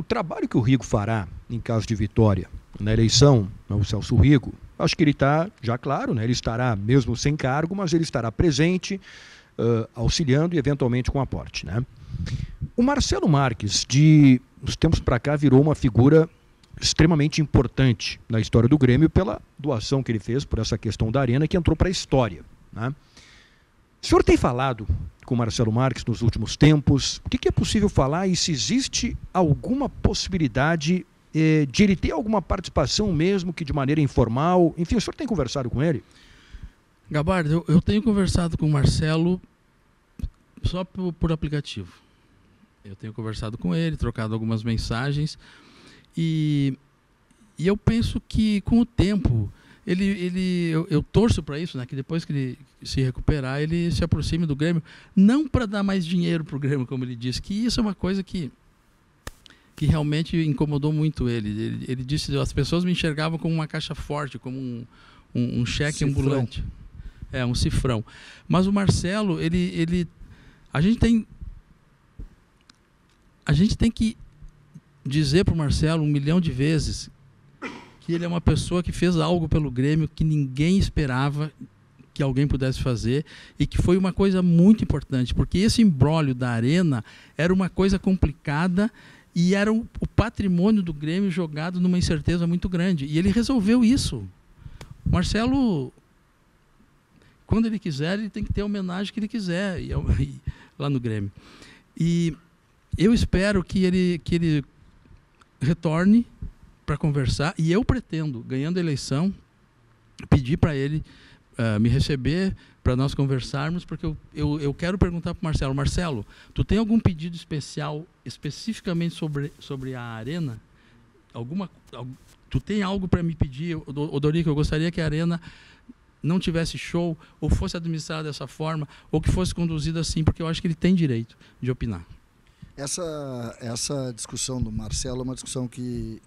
o trabalho que o Rigo fará em caso de vitória na eleição, o Celso Rigo, acho que ele está já claro, né? Ele estará mesmo sem cargo, mas ele estará presente, auxiliando e eventualmente com aporte, né? O Marcelo Marques, de uns tempos para cá, virou uma figura extremamente importante na história do Grêmio pela doação que ele fez por essa questão da Arena, que entrou para a história, né? O senhor tem falado com o Marcelo Marques nos últimos tempos? O que é possível falar e se existe alguma possibilidade de ele ter alguma participação mesmo que de maneira informal? Enfim, o senhor tem conversado com ele? Gabardo, eu tenho conversado com o Marcelo só por aplicativo. Eu tenho conversado com ele, trocado algumas mensagens e eu penso que com o tempo eu torço para isso, né, que depois que ele se recuperar, ele se aproxime do Grêmio, não para dar mais dinheiro para o Grêmio, como ele disse, que isso é uma coisa que realmente incomodou muito ele. Ele disse que as pessoas me enxergavam como uma caixa forte, como um cheque cifrão ambulante. Um cifrão. Mas o Marcelo, a gente tem que dizer para o Marcelo 1 milhão de vezes que ele é uma pessoa que fez algo pelo Grêmio que ninguém esperava que alguém pudesse fazer e que foi uma coisa muito importante, porque esse imbróglio da Arena era uma coisa complicada e era o patrimônio do Grêmio jogado numa incerteza muito grande. E ele resolveu isso. O Marcelo, quando ele quiser, ele tem que ter a homenagem que ele quiser lá no Grêmio. E eu espero que ele retorne para conversar, e eu pretendo, ganhando a eleição, pedir para ele me receber para nós conversarmos, porque eu quero perguntar para o Marcelo, tu tem algum pedido especial, especificamente sobre a Arena? Tu tem algo para me pedir? Dorico, eu gostaria que a Arena não tivesse show, ou fosse administrada dessa forma, ou que fosse conduzida assim, porque eu acho que ele tem direito de opinar. Essa discussão do Marcelo é uma discussão que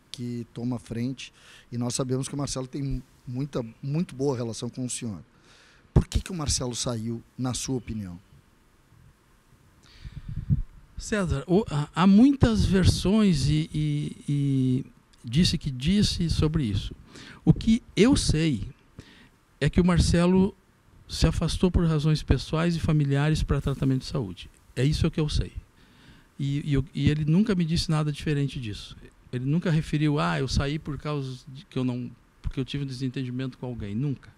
toma frente, e nós sabemos que o Marcelo tem muito boa relação com o senhor. Por que o Marcelo saiu, na sua opinião? César, há muitas versões e disse sobre isso. O que eu sei é que o Marcelo se afastou por razões pessoais e familiares para tratamento de saúde. É isso que eu sei. E ele nunca me disse nada diferente disso. Ele nunca referiu, eu saí por causa de porque eu tive um desentendimento com alguém. Nunca.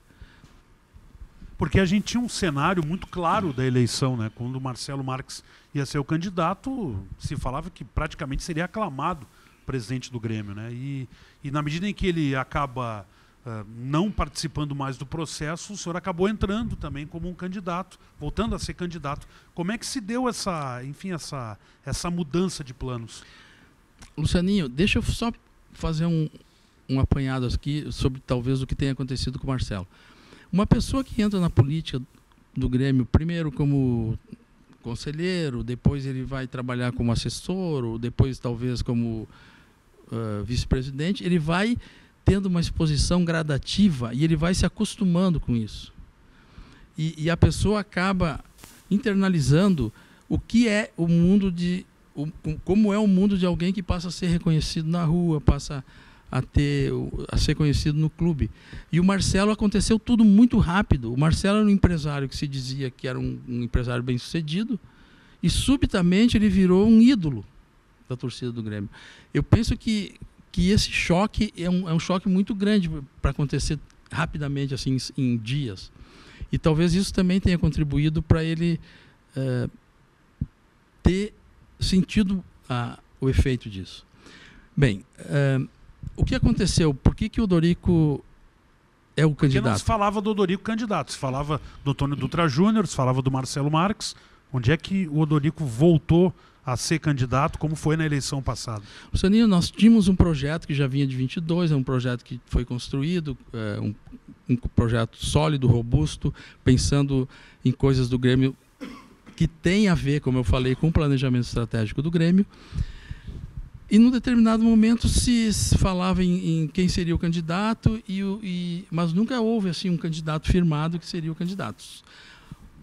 Porque a gente tinha um cenário muito claro da eleição, né? Quando o Marcelo Marques ia ser o candidato, se falava que praticamente seria aclamado presidente do Grêmio, né? E na medida em que ele acaba não participando mais do processo, o senhor acabou entrando também como um candidato, voltando a ser candidato. Como é que se deu essa mudança de planos? Lucianinho, deixa eu só fazer um apanhado aqui sobre talvez o que tenha acontecido com o Marcelo. Uma pessoa que entra na política do Grêmio, primeiro como conselheiro, depois ele vai trabalhar como assessor, ou depois talvez como vice-presidente, ele vai tendo uma exposição gradativa e ele vai se acostumando com isso. E a pessoa acaba internalizando o que é o mundo como é o mundo de alguém que passa a ser reconhecido na rua, passa a ser conhecido no clube. E o Marcelo, aconteceu tudo muito rápido. O Marcelo era um empresário que se dizia que era um empresário bem-sucedido e subitamente ele virou um ídolo da torcida do Grêmio. Eu penso que esse choque é um choque muito grande para acontecer rapidamente, assim, em dias. E talvez isso também tenha contribuído para ele ter sentido o efeito disso. Bem, o que aconteceu? Por que o Dorico é o candidato? Porque não se falava do Odorico candidato, se falava do Antônio Dutra Júnior, se falava do Marcelo Marques. Onde é que o Odorico voltou a ser candidato, como foi na eleição passada? Lucianinho, nós tínhamos um projeto que já vinha de 22, é um projeto que foi construído, um projeto sólido, robusto, pensando em coisas do Grêmio que tem a ver, como eu falei, com o planejamento estratégico do Grêmio. E num determinado momento se falava em quem seria o candidato, mas nunca houve assim um candidato firmado que seria o candidato.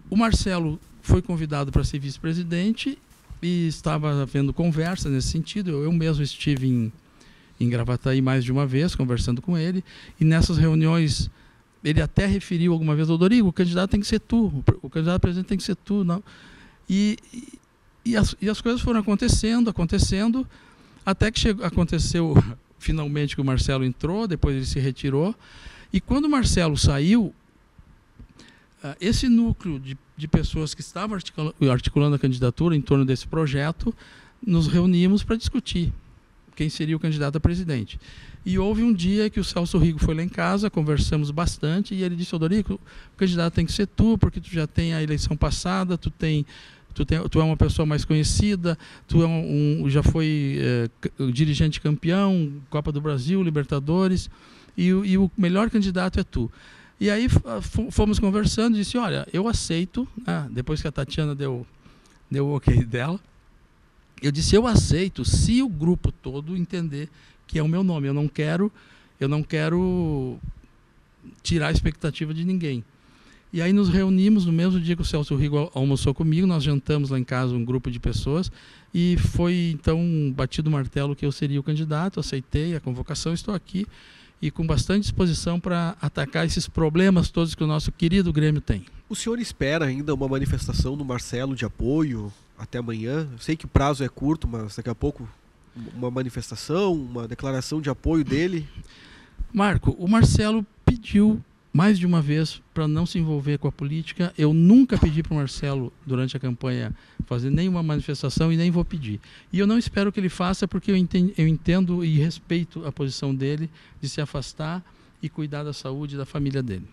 O Marcelo foi convidado para ser vice-presidente, e estava havendo conversa nesse sentido. Eu mesmo estive em Gravataí mais de uma vez, conversando com ele, e nessas reuniões ele até referiu alguma vez ao Dorigo, o candidato tem que ser tu, o candidato a presidente tem que ser tu. Não. E as coisas foram acontecendo, até que aconteceu finalmente que o Marcelo entrou, depois ele se retirou, e quando o Marcelo saiu, esse núcleo de pessoas que estavam articulando a candidatura em torno desse projeto, nos reunimos para discutir quem seria o candidato a presidente. E houve um dia que o Celso Rigo foi lá em casa, conversamos bastante, e ele disse: Dorico, o candidato tem que ser tu, porque tu já tem a eleição passada, tu é uma pessoa mais conhecida, tu já foi dirigente campeão, Copa do Brasil, Libertadores, e o melhor candidato é tu. E aí fomos conversando e disse: olha, eu aceito, depois que a Tatiana deu o ok dela, eu disse: eu aceito se o grupo todo entender que é o meu nome. Eu não quero tirar a expectativa de ninguém. E aí nos reunimos no mesmo dia que o Celso Rigo almoçou comigo, nós jantamos lá em casa um grupo de pessoas e foi então batido o martelo que eu seria o candidato, aceitei a convocação, estou aqui e com bastante disposição para atacar esses problemas todos que o nosso querido Grêmio tem. O senhor espera ainda uma manifestação do Marcelo de apoio até amanhã? Eu sei que o prazo é curto, mas daqui a pouco uma manifestação, uma declaração de apoio dele? Marco, o Marcelo pediu mais de uma vez para não se envolver com a política. Eu nunca pedi para o Marcelo, durante a campanha, fazer nenhuma manifestação e nem vou pedir. E eu não espero que ele faça, porque eu entendo e respeito a posição dele de se afastar e cuidar da saúde da família dele.